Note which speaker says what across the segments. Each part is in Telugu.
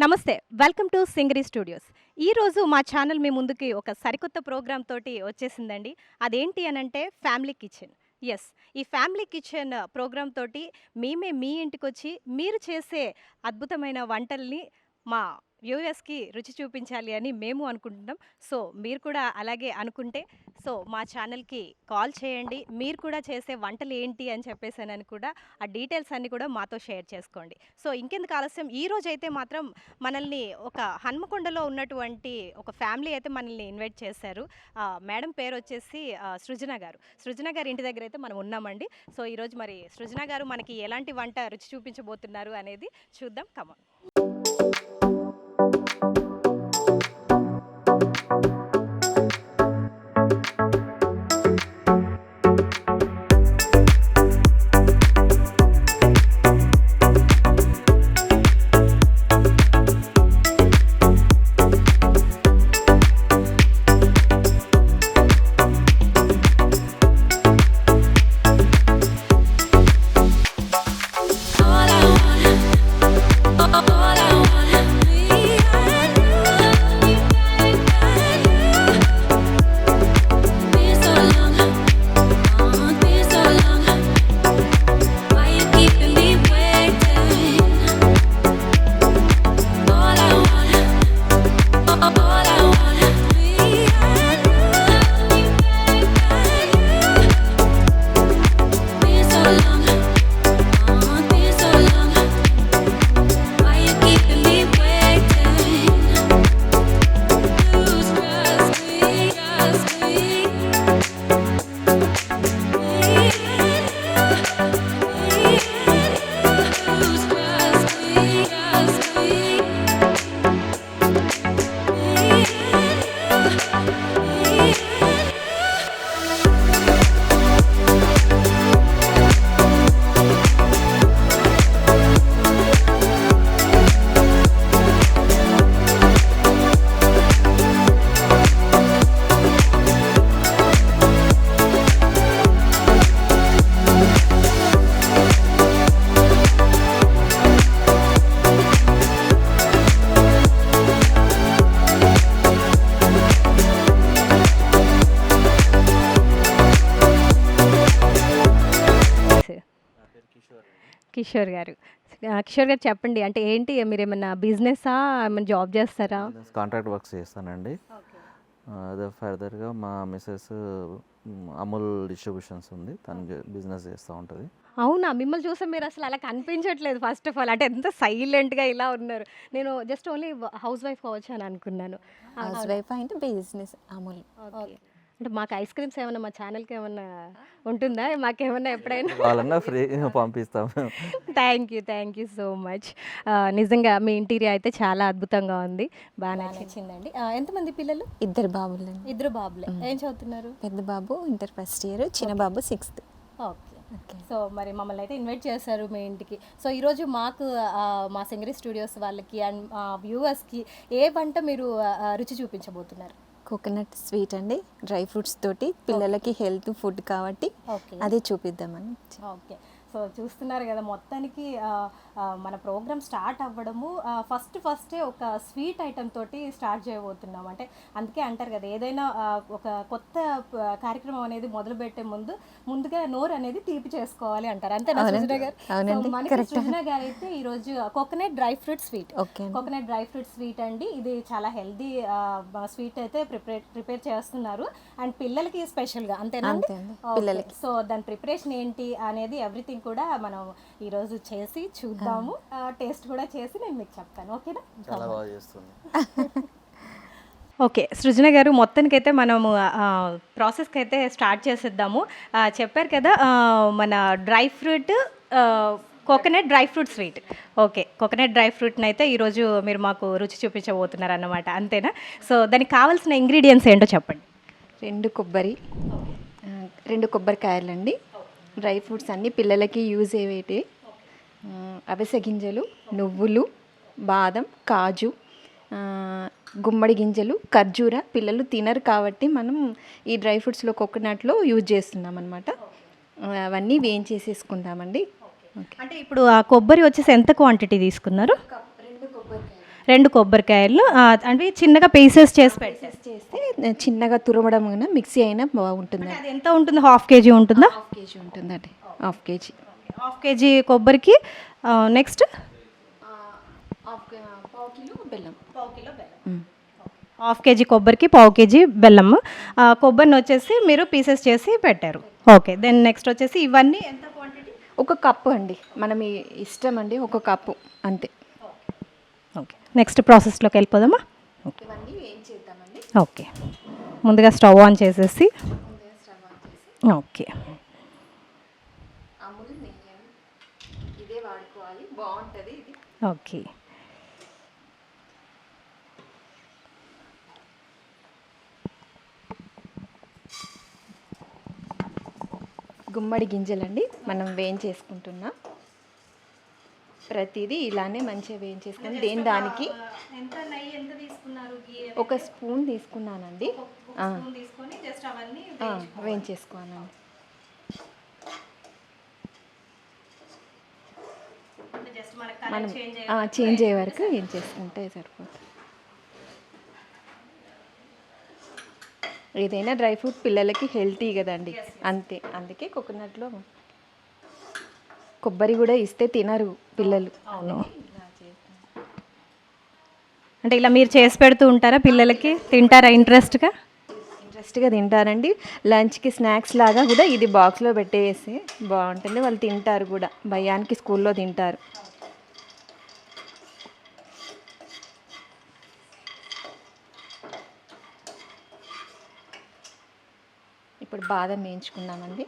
Speaker 1: నమస్తే. Welcome to Singari studios. ఈరోజు మా ఛానల్ మీ ముందుకి ఒక సరికొత్త ప్రోగ్రామ్ తోటి వచ్చేసిందండి. అదేంటి అనంటే ఫ్యామిలీ కిచెన్. యెస్. ఈ ఫ్యామిలీ కిచెన్ ప్రోగ్రామ్ తోటి మేమే మీ ఇంటికొచ్చి మీరు చేసే అద్భుతమైన వంటల్ని మా వ్యూయర్స్‌కి రుచి చూపించాలి అని మేము అనుకుంటున్నాం. సో, మీరు కూడా అలాగే అనుకుంటే మా ఛానల్‌కి కాల్ చేయండి. మీరు కూడా చేసే వంటలేంటి అని చెప్పేసనని కూడా ఆ డీటెయిల్స్ అన్నీ కూడా మాతో షేర్ చేసుకోండి. సో, ఇంకెందుకు ఆలస్యం ఈరోజైతే మాత్రం మనల్ని ఒక హన్మకొండలో ఉన్నటువంటి ఒక ఫ్యామిలీ అయితే మనల్ని ఇన్వైట్ చేశారు. మేడం పేరొచ్చేసి సృజన గారు. సృజన గారి ఇంటి దగ్గరైతే మనం ఉన్నామండి. సో, ఈరోజు మరి సృజన గారు మనకి ఎలాంటి వంట రుచి చూపించబోతున్నారు అనేది చూద్దాం. Come on. కిషోర్ గారు. కిషోర్ గారు చెప్పండి. అంటే ఏంటి మీరేమన్నా బిజినెసా? ఏమన్నా జాబ్ చేస్తారా?
Speaker 2: కాంట్రాక్ట్ వర్క్స్ చేస్తానండి. అదే ఫర్దర్గా మా మిసెస్ అమూల్ డిస్ట్రిబ్యూషన్స్ ఉంది, తను బిజినెస్ చేస్తూ ఉంటుంది.
Speaker 1: అవునా? మిమ్మల్ని చూస్తే మీరు అసలు అలా కనిపించట్లేదు ఫస్ట్ ఆఫ్ ఆల్. అంటే ఎంత సైలెంట్‌గా ఇలా ఉన్నారు. నేను జస్ట్ ఓన్లీ హౌస్ వైఫ్ కావచ్చు అని అనుకున్నాను.
Speaker 3: హౌస్ వైఫ్ అంటే బిజినెస్ అమూల్.
Speaker 1: ఓకే. అంటే మాకు ఐస్ క్రీమ్స్ ఏమన్నా మా ఛానల్‌కి ఏమన్నా ఉంటుందా? మాకేమన్నా ఎప్పుడైనా
Speaker 2: వాళ్ళన్నా ఫ్రీ పంపిస్తాము.
Speaker 1: Thank you so much. నిజంగా మీ ఇంటీరియర్ అయితే చాలా అద్భుతంగా ఉంది. బాగా నచ్చిందండి. ఎంతమంది పిల్లలు?
Speaker 3: ఇద్దరు బాబులండి.
Speaker 1: ఇద్దరు బాబులే. ఏం చదువుతున్నారు?
Speaker 3: పెద్ద బాబు ఇంటర్ ఫస్ట్ ఇయర్, చిన్న బాబు 6th.
Speaker 1: ఓకే. సో మరి మమ్మల్ని అయితే ఇన్వైట్ చేశారు మీ ఇంటికి. సో ఈరోజు మాకు మా సింగరి స్టూడియోస్ వాళ్ళకి అండ్ వ్యూవర్స్కి ఏ వంట మీరు రుచి చూపించబోతున్నారు?
Speaker 3: కోకోనట్ స్వీట్ అండి, డ్రై ఫ్రూట్స్ తోటి పిల్లలకి హెల్త్ ఫుడ్ కాబట్టి అదే చూపిద్దామని.
Speaker 1: ఓకే. సో చూస్తున్నారు కదా, మొత్తానికి మన ప్రోగ్రామ్ స్టార్ట్ అవ్వడము ఫస్టే ఒక స్వీట్ ఐటమ్ తోటి స్టార్ట్ చేయబోతున్నాం. అంటే అందుకే అంటారు కదా, ఏదైనా ఒక కొత్త కార్యక్రమం అనేది మొదలుపెట్టే ముందుగా నోరు అనేది తీపి చేసుకోవాలి అంటారు. అంతేనా సృజన గారు? మనకి సృజన గారు అయితే ఈరోజు coconut dry fruit sweet. Coconut dry fruit sweet అండి. ఇది చాలా హెల్దీ స్వీట్ అయితే ప్రిపేర్ చేస్తున్నారు. అండ్ పిల్లలకి స్పెషల్గా అంతేనా? సో దాని ప్రిపరేషన్ ఏంటి అనేది ఎవ్రీథింగ్ కూడా మనం ఈరోజు చేసి చూద్దాము. టేస్ట్ కూడా చేసి నేను మీకు చెప్తాను. ఓకేనా?
Speaker 2: చాలా బాగా చేస్తుంది.
Speaker 1: ఓకే. సృజన గారు, మొత్తానికైతే మనము ప్రాసెస్కి అయితే స్టార్ట్ చేసేద్దాము. చెప్పారు కదా మన dry fruit coconut dry fruit sweet. Okay. Coconut dry ఫ్రూట్ని అయితే ఈరోజు మీరు మాకు రుచి చూపించబోతున్నారు అన్నమాట. అంతేనా? సో దానికి కావాల్సిన ఇంగ్రీడియంట్స్ ఏంటో చెప్పండి.
Speaker 3: 2 కొబ్బరికాయలండి, డ్రై ఫ్రూట్స్ అన్నీ పిల్లలకి యూజ్ అయ్యేటి, అవిసె గింజలు, నువ్వులు, బాదం, కాజు, గుమ్మడి గింజలు, ఖర్జూర. పిల్లలు తినరు కాబట్టి మనం ఈ డ్రై ఫ్రూట్స్లో కోకోనట్లో యూజ్ చేస్తున్నాం అనమాట. అవన్నీ వేయించేసేసుకుందామండి.
Speaker 1: అంటే ఇప్పుడు ఆ కొబ్బరి వచ్చేసి ఎంత క్వాంటిటీ తీసుకున్నారు? 2 కొబ్బరికాయలు అంటే చిన్నగా పీసెస్ చేసి పెట్టారు.
Speaker 3: చేస్తే చిన్నగా తురమడం అయినా మిక్సీ అయినా బాగుంటుంది.
Speaker 1: అది ఎంత ఉంటుంది? హాఫ్ కేజీ ఉంటుందా?
Speaker 3: హాఫ్ కేజీ ఉంటుందండి. Half KG.
Speaker 1: హాఫ్ కేజీ కొబ్బరికి నెక్స్ట్
Speaker 3: పావు కిలో బెల్లం.
Speaker 1: హాఫ్ కేజీ కొబ్బరికి పావు కేజీ బెల్లం. కొబ్బరిని వచ్చేసి మీరు పీసెస్ చేసి పెట్టారు. ఓకే, దెన్ నెక్స్ట్ వచ్చేసి ఇవన్నీ ఎంత క్వాంటిటీ?
Speaker 3: 1 కప్పు అండి, మనం ఇష్టం అండి, 1 కప్పు అంతే.
Speaker 1: ఓకే, నెక్స్ట్ ప్రాసెస్లోకి వెళ్ళిపోదామా?
Speaker 3: ఇవన్నీ ఏం చేద్దామండి.
Speaker 1: ఓకే, ముందుగా స్టవ్ ఆన్ చేసేసి ఓకే
Speaker 3: అమూల్ నెయ్యి ఇదే వాడుకోవాలి, బాగుంటుంది ఇది.
Speaker 1: ఓకే,
Speaker 3: గుమ్మడి గింజలండి మనం వేయించేసుకుంటున్నాం. ప్రతిదీ ఇలానే మంచిగా వేయించేసుకొని దానికి
Speaker 1: ఎంత నెయ్యి ఎంత తీసుకున్నారు?
Speaker 3: 1 స్పూన్ తీసుకున్నానండి.
Speaker 1: తీసుకొని జస్ట్ అవన్నీ
Speaker 3: వేయించేసుకోవాలండి.
Speaker 1: జస్ట్
Speaker 3: మనం చేంజ్ అయ్యే వరకు వేయించేసుకుంటే సరిపోతుంది. ఏదైనా డ్రై ఫ్రూట్ పిల్లలకి హెల్తీ కదండి, అంతే. అందుకే కోకోనట్లో కొబ్బరి కూడా ఇస్తే తినరు పిల్లలు.
Speaker 1: అవును, అంటే ఇలా మీరు చేసి పెడుతూ ఉంటారా? పిల్లలకి తింటారా ఇంట్రెస్ట్గా
Speaker 3: తింటారండి. లంచ్కి స్నాక్స్ లాగా కూడా ఇది బాక్స్లో పెట్టేసి బాగుంటుంది, వాళ్ళు తింటారు కూడా. భయానికి స్కూల్లో తింటారు. ఇప్పుడు బాదం వేయించుకున్నామండి.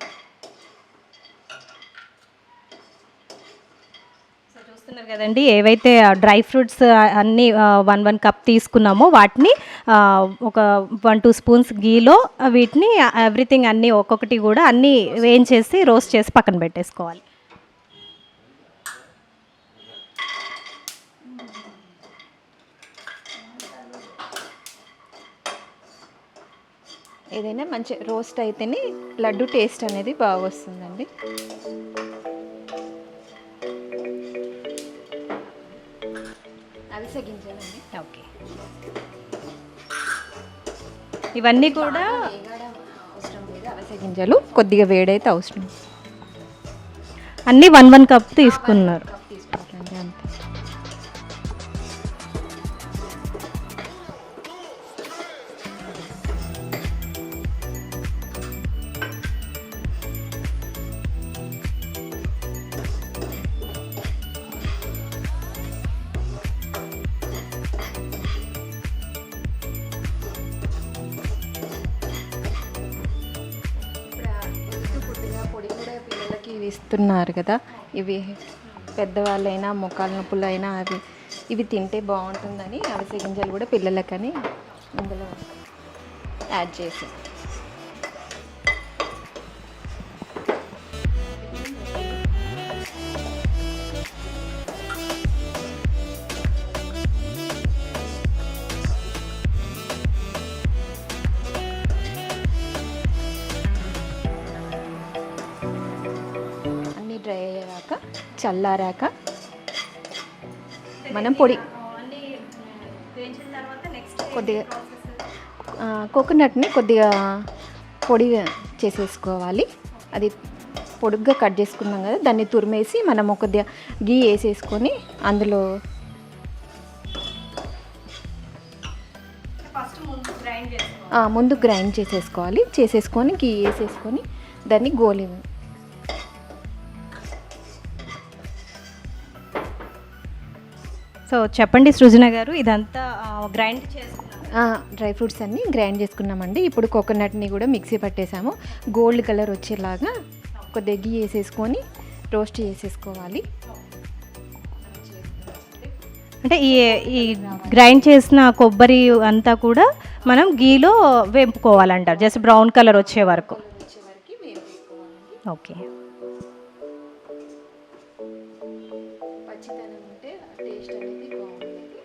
Speaker 1: చూస్తున్నారు కదండి, ఏవైతే డ్రై ఫ్రూట్స్ అన్నీ 1 కప్ తీసుకున్నామో వాటిని ఒక 1-2 స్పూన్స్ గీలో వీటిని ఎవ్రీథింగ్ అన్నీ ఒక్కొక్కటి కూడా అన్నీ వేయించేసి రోస్ట్ చేసి పక్కన పెట్టేసుకోవాలి.
Speaker 3: ఏదైనా మంచి రోస్ట్ అయితేనే లడ్డు టేస్ట్ అనేది బాగా వస్తుందండి. అవిసె గింజలండి.
Speaker 1: ఓకే, ఇవన్నీ కూడా
Speaker 3: అవసరం లేదు. అవిసె గింజలు కొద్దిగా వేడైతే అవసరం.
Speaker 1: అన్నీ 1 కప్ తీసుకున్నారు.
Speaker 3: తీసుకోవాలండి అంతే. పొడి కూడా పిల్లలకి ఇస్తున్నారు కదా, ఇవి పెద్దవాళ్ళైనా మోకాల నొప్పులైనా ఇవి తింటే బాగుంటుందని అవిసె గింజలు కూడా పిల్లలకని ఇందులో యాడ్ చేసి డ్రై అయ్యాక చల్లారాక మనం పొడి కొద్దిగా కోకోనట్ని కొద్దిగా పొడి చేసేసుకోవాలి. అది పొడుగ్గా కట్ చేసుకున్నాం కదా, దాన్ని తురిమేసి మనం కొద్దిగా గీ వేసేసుకొని అందులో ముందు గ్రైండ్ చేసేసుకోవాలి. చేసేసుకొని గీ వేసేసుకొని దాన్ని గోలి.
Speaker 1: సో చెప్పండి సృజన గారు, ఇదంతా గ్రైండ్ చేసుకున్నాం,
Speaker 3: డ్రై ఫ్రూట్స్ అన్నీ గ్రైండ్ చేసుకున్నామండి. ఇప్పుడు కోకోనట్ని కూడా మిక్సీ పట్టేసాము. గోల్డ్ కలర్ వచ్చేలాగా కొద్దిగా గీ వేసేసుకొని రోస్ట్ చేసేసుకోవాలి.
Speaker 1: అంటే ఈ గ్రైండ్ చేసిన కొబ్బరి అంతా కూడా మనం గీలో వేపుకోవాలంటారు, జస్ట్ బ్రౌన్ కలర్ వచ్చే వరకు. ఓకే,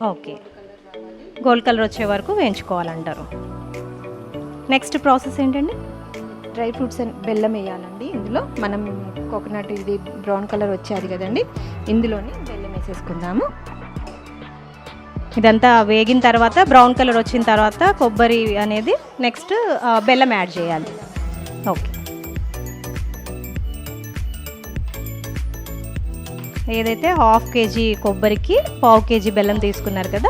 Speaker 1: ఓకే, గోల్డ్ కలర్ వచ్చే వరకు వేయించుకోవాలంటారు. నెక్స్ట్ ప్రాసెస్ ఏంటండి?
Speaker 3: డ్రై ఫ్రూట్స్ అండ్ బెల్లం వేయాలండి. ఇందులో మనం కోకోనట్ ఇది బ్రౌన్ కలర్ వచ్చేది కదండి, ఇందులోనే బెల్లం వేసేసుకుందాము.
Speaker 1: ఇదంతా వేగిన తర్వాత బ్రౌన్ కలర్ వచ్చిన తర్వాత కొబ్బరి అనేది నెక్స్ట్ బెల్లం యాడ్ చేయాలి. ఓకే, ఏదైతే 1/2 kg కొబ్బరికి 1/4 kg బెల్లం తీసుకున్నారు కదా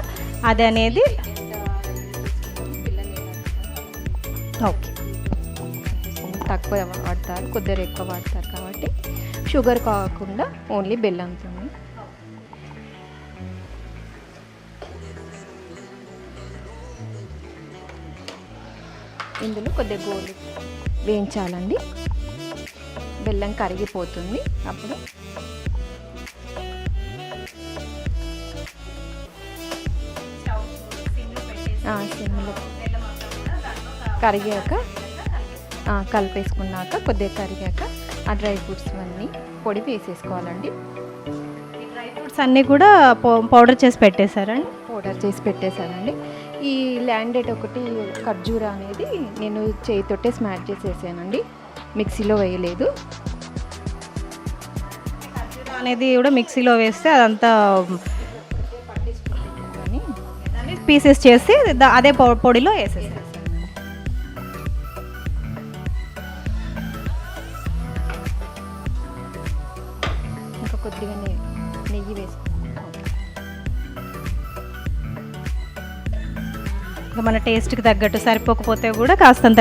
Speaker 1: అది అనేది ఓకే.
Speaker 3: తక్కువ వాడతారు, కొద్దిగా ఎక్కువ వాడతారు కాబట్టి షుగర్ కాకుండా ఓన్లీ బెల్లంతో. ఇందులో కొద్దిగా గోలు వేయించాలండి, బెల్లం కరిగిపోతుంది అప్పుడు. సిమ్లో కరిగాక కలిపేసుకున్నాక కొద్దిగా కరిగాక ఆ డ్రై ఫ్రూట్స్ అన్నీ పొడి వేసేసుకోవాలండి.
Speaker 1: డ్రై ఫ్రూట్స్ అన్నీ కూడా పౌడర్ చేసి పెట్టేశారండి.
Speaker 3: పౌడర్ చేసి పెట్టేశానండి. ఈ ల్యాండెడ్ ఒకటి ఖర్జూరా అనేది నేను చేయితోటే స్మాష్ చేసేసానండి, మిక్సీలో వేయలేదు.
Speaker 1: ఖర్జూరా అనేది కూడా మిక్సీలో వేస్తే అదంతా
Speaker 3: కానీ
Speaker 1: పీసెస్ చేసి అదే పొడిలో వేసేసారు.
Speaker 3: ఇంకా కొద్దిగా నెయ్యి వేసుకుంటాం.
Speaker 1: ఇంకా మన టేస్ట్కి తగ్గట్టు సరిపోకపోతే కూడా కాస్తంత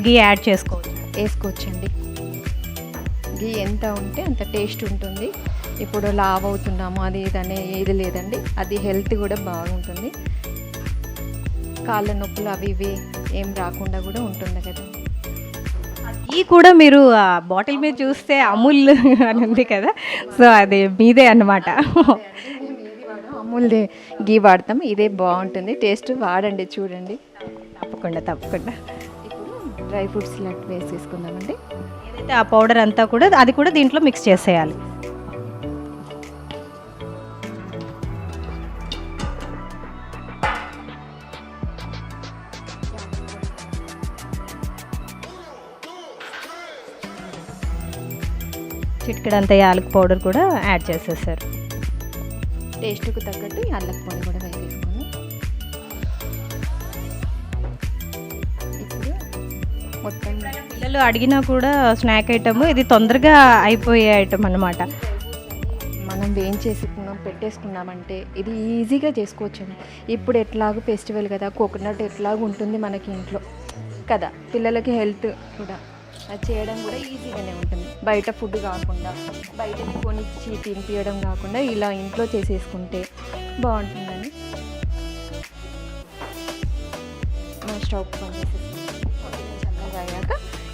Speaker 1: గీ యాడ్
Speaker 3: వేసుకోవచ్చండి. గీ ఎంత ఉంటే అంత టేస్ట్ ఉంటుంది. ఇప్పుడు లావ్ అవుతున్నాము అది ఇదనే ఏది లేదండి, అది హెల్త్ కూడా బాగుంటుంది. కాళ్ళ నొప్పులు అవి ఇవి ఏం రాకుండా కూడా ఉంటుంది కదా.
Speaker 1: గీ కూడా మీరు బాటిల్ మీద చూస్తే అమూల్ అని ఉంది కదా, సో అది మీదే అన్నమాట.
Speaker 3: అమూల్దే గీ వాడతాం, ఇదే బాగుంటుంది టేస్ట్, వాడండి చూడండి.
Speaker 1: తప్పకుండా తప్పకుండా.
Speaker 3: ఇప్పుడు డ్రై ఫ్రూట్స్ లడ్డు వేసేసుకుందామండి.
Speaker 1: ఏదైతే ఆ పౌడర్ అంతా కూడా అది కూడా దీంట్లో మిక్స్ చేసేయాలి. చిటికెడంత యాలక్ పౌడర్ కూడా యాడ్ చేసేసారు.
Speaker 3: టేస్ట్కు తగ్గట్టు యాలక్ పొడి కూడా వేసేసుకొని ఇప్పుడు మొత్తం
Speaker 1: పిల్లలు అడిగినా కూడా స్నాక్ ఐటమ్ ఇది తొందరగా అయిపోయే ఐటమ్ అన్నమాట.
Speaker 3: మనం వేయించేసుకున్నాం పెట్టేసుకున్నామంటే ఇది ఈజీగా చేసుకోవచ్చండి. ఇప్పుడు ఎట్లాగో ఫెస్టివల్ కదా, కోకోనట్ ఎట్లాగో ఉంటుంది మనకి ఇంట్లో కదా, పిల్లలకి హెల్త్ కూడా అది చేయడం కూడా ఈజీగానే ఉంటుంది. బయట ఫుడ్ కాకుండా బయట కొనిచ్చి తినిపించడం కాకుండా ఇలా ఇంట్లో చేసేసుకుంటే బాగుంటుందండి. మనం స్టవ్ బంద్ చేసేసుకుంటాం. చల్లగా అయ్యాక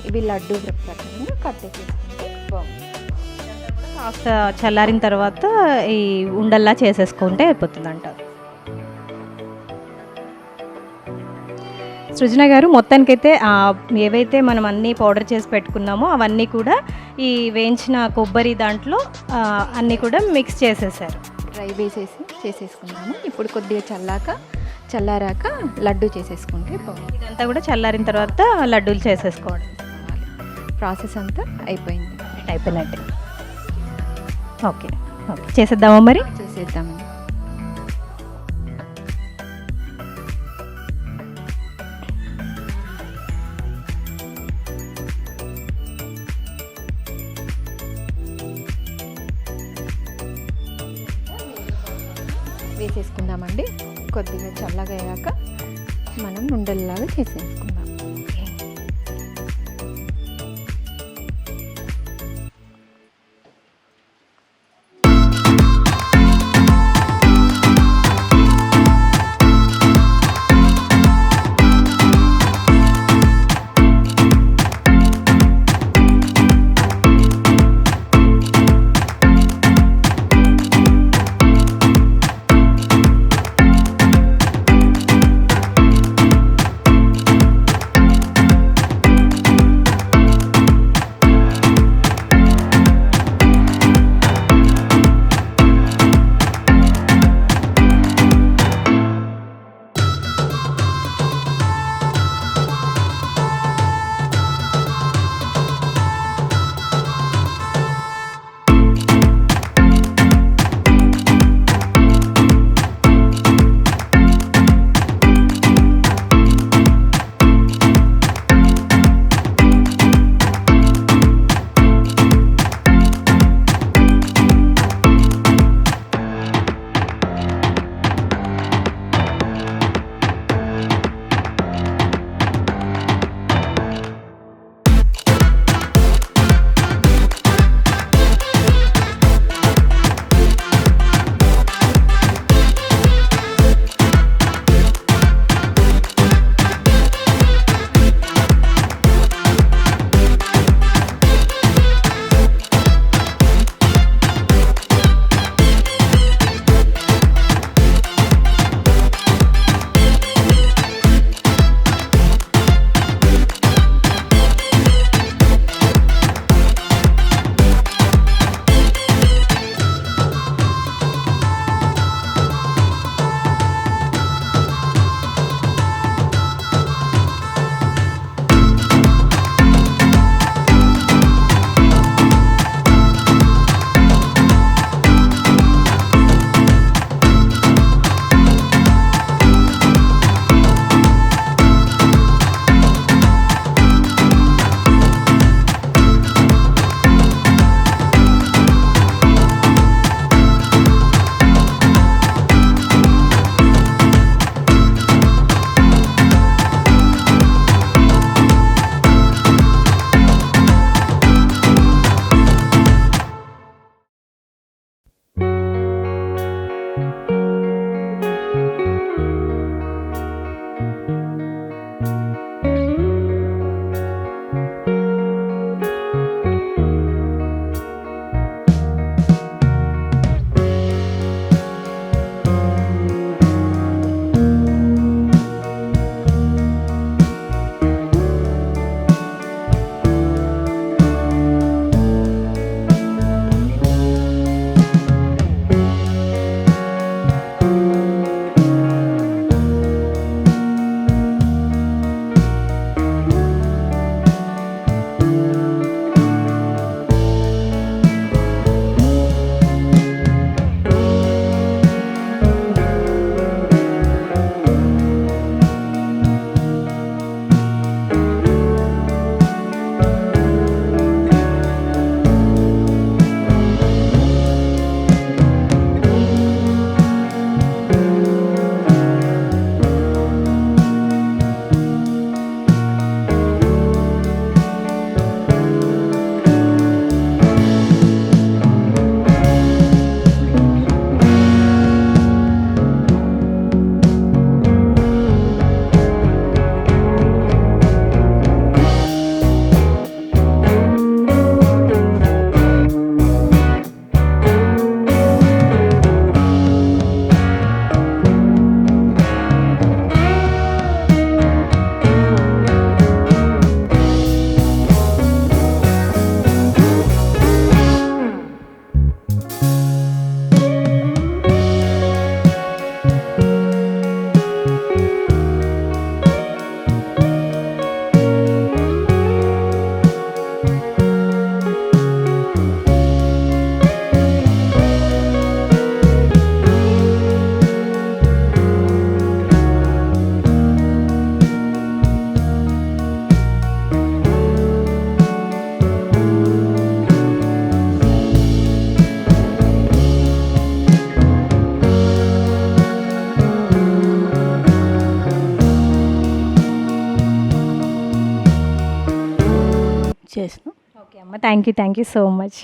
Speaker 3: ఇవి లడ్డు ప్రకారంగా కట్టేసేసుకుంటే బాగుంటుంది.
Speaker 1: కాస్త చల్లారిన తర్వాత ఈ ఉండల్లా చేసేసుకుంటే అయిపోతుంది అంటారు. సృజన గారు, మొత్తానికైతే ఏవైతే మనం అన్నీ పౌడర్ చేసి పెట్టుకున్నామో అవన్నీ కూడా ఈ వేయించిన కొబ్బరి దాంట్లో అన్నీ కూడా మిక్స్ చేసేసారు.
Speaker 3: డ్రై చేసేసుకున్నాము. ఇప్పుడు కొద్దిగా చల్లారాక లడ్డు చేసేసుకుంటే బాగుంది.
Speaker 1: ఇదంతా కూడా చల్లారిన తర్వాత లడ్డూలు చేసేసుకోవడం.
Speaker 3: ప్రాసెస్ అంతా
Speaker 1: అయిపోయినట్టే. ఓకే ఓకే, చేసేద్దామా మరి?
Speaker 3: చేసేద్దాము. వేసేసుకుందామండి. కొద్దిగా చల్లగా అయ్యాక మనం ఉండల్లాగా చేసేసుకుందాం.
Speaker 1: అమ్మ, thank you so much.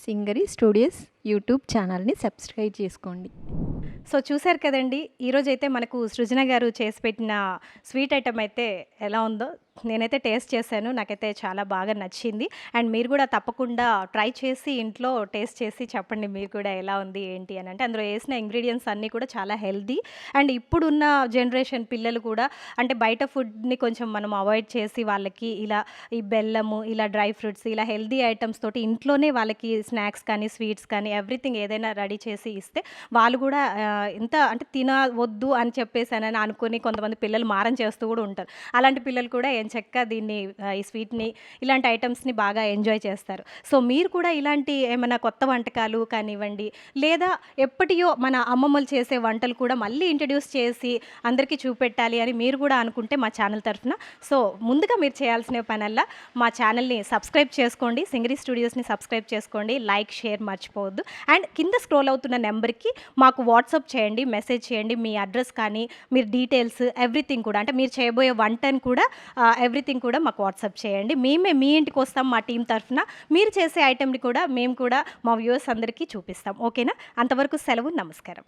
Speaker 3: Singari studios YouTube ఛానల్ని సబ్స్క్రైబ్ చేసుకోండి.
Speaker 1: సో చూశారు కదండి, ఈరోజైతే మనకు సృజన గారు చేసి పెట్టిన స్వీట్ ఐటమ్ అయితే ఎలా ఉందో నేనైతే టేస్ట్ చేశాను. నాకైతే చాలా బాగా నచ్చింది. అండ్ మీరు కూడా తప్పకుండా ట్రై చేసి ఇంట్లో టేస్ట్ చేసి చెప్పండి మీరు కూడా ఎలా ఉంది ఏంటి అని. అంటే అందులో వేసిన ఇంగ్రీడియంట్స్ అన్నీ కూడా చాలా హెల్తీ. అండ్ ఇప్పుడున్న జనరేషన్ పిల్లలు కూడా అంటే బయట ఫుడ్ని కొంచెం మనం అవాయిడ్ చేసి వాళ్ళకి ఇలా ఈ బెల్లము, ఇలా డ్రై ఫ్రూట్స్, ఇలా హెల్తీ ఐటమ్స్ తోటి ఇంట్లోనే వాళ్ళకి స్నాక్స్ కానీ స్వీట్స్ కానీ ఎవ్రీథింగ్ ఏదైనా రెడీ చేసి ఇస్తే వాళ్ళు కూడా ఇంత అంటే తినవద్దు అని చెప్పేసి అని అనుకుని కొంతమంది పిల్లలు మారం చేస్తూ కూడా ఉంటారు. అలాంటి పిల్లలు కూడా చక్కగా దీన్ని ఈ స్వీట్ని ఇలాంటి ఐటమ్స్ని బాగా ఎంజాయ్ చేస్తారు. సో మీరు కూడా ఇలాంటి ఏమైనా కొత్త వంటకాలు కానివ్వండి, లేదా ఎప్పటియో మన అమ్మమ్మలు చేసే వంటలు కూడా మళ్ళీ ఇంట్రడ్యూస్ చేసి అందరికీ చూపెట్టాలి అని మీరు కూడా అనుకుంటే మా ఛానల్ తరఫున సో ముందుగా మీరు చేయాల్సిన పనల్లా మా ఛానల్ని సబ్స్క్రైబ్ చేసుకోండి, సింగరి స్టూడియోస్ని సబ్స్క్రైబ్ చేసుకోండి, లైక్ షేర్ మర్చిపోవద్దు. అండ్ కింద స్క్రోల్ అవుతున్న నెంబర్కి మాకు వాట్సాప్ చేయండి, మెసేజ్ చేయండి, మీ అడ్రస్ కానీ మీరు డీటెయిల్స్ ఎవ్రీథింగ్ కూడా అంటే మీరు చేయబోయే వంటను కూడా ఎవ్రీథింగ్ కూడా మాకు వాట్సాప్ చేయండి. మేమే మీ ఇంటికి వస్తాం మా టీం తరఫున. మీరు చేసే ఐటెంని కూడా మేము కూడా మా వ్యూవర్స్ అందరికీ చూపిస్తాం. ఓకేనా? అంతవరకు సెలవు. నమస్కారం.